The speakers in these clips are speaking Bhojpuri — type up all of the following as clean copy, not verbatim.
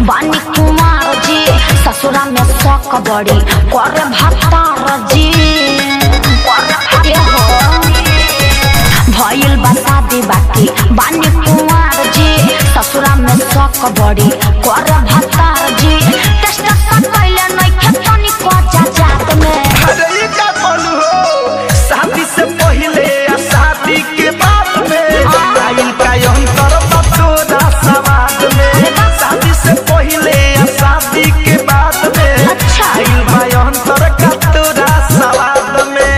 बानी कुमार जी ससुरा में शौक बड़ी करे भतार जी भइल बा शादी बाकी बानी कुमार जी ससुरा में शौक बड़ी करे भतार जी टेस्ट कैले नइखे तनी को जात में। अरे ये का बोलू हो शादी से पहले या शादी के बाद में आइल का अंतर तोरा समाज में। शादी से पहले या शादी के बाद में आइल का अंतर का तोरा समाज में।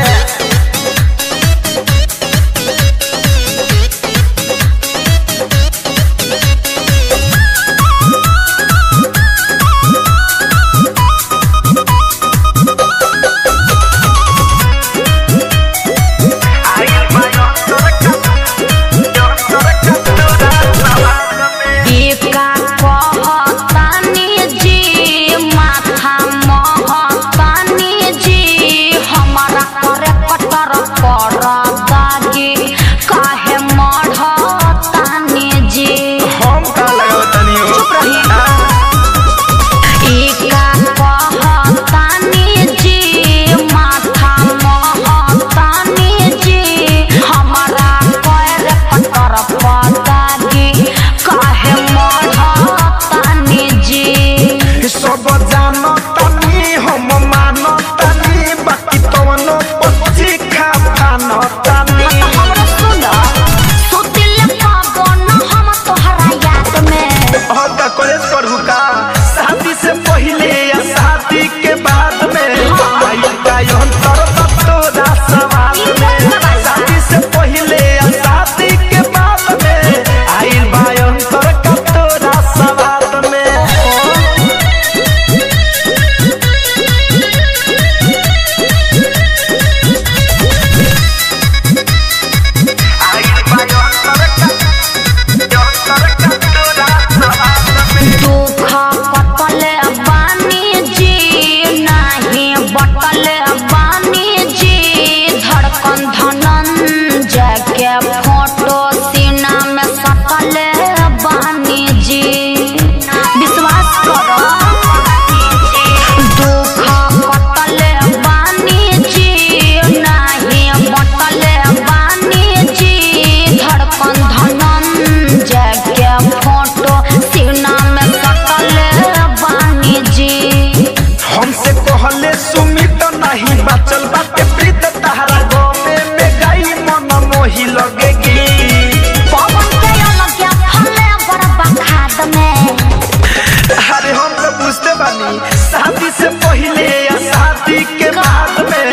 शादी से पहले या शादी के बाद में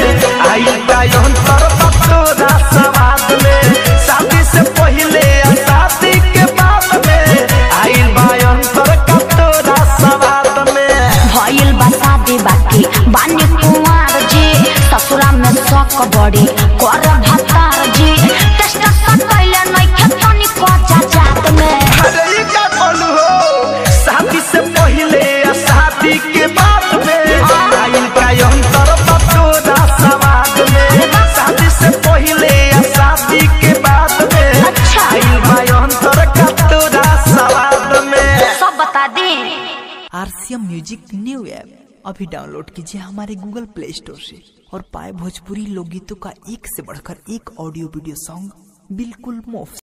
आइल का अंतर तोरा समाज में। शादी से पहले या शादी के बाद में आइल बा अंतर का तोरा समाज में। भइल बा शादी बाकी बानी कुमार जी ससुरा में शौक बड़ी करे भतार जी टेस्ट कैले नइखे तनी को जात में। अरे ये का बोलू हो शादी से पहले या शादी के बाद में आइल का अंतर तोरा समाज में। शादी से पहले या शादी के बाद में आइल का अंतर का तोरा समाज में। सब बता दी। RCM म्यूजिक न्यू ऐप अभी डाउनलोड कीजिए हमारे गूगल प्ले स्टोर से और पाए भोजपुरी लोकगीतों का एक से बढ़कर एक ऑडियो वीडियो सॉन्ग बिल्कुल मुफ्त।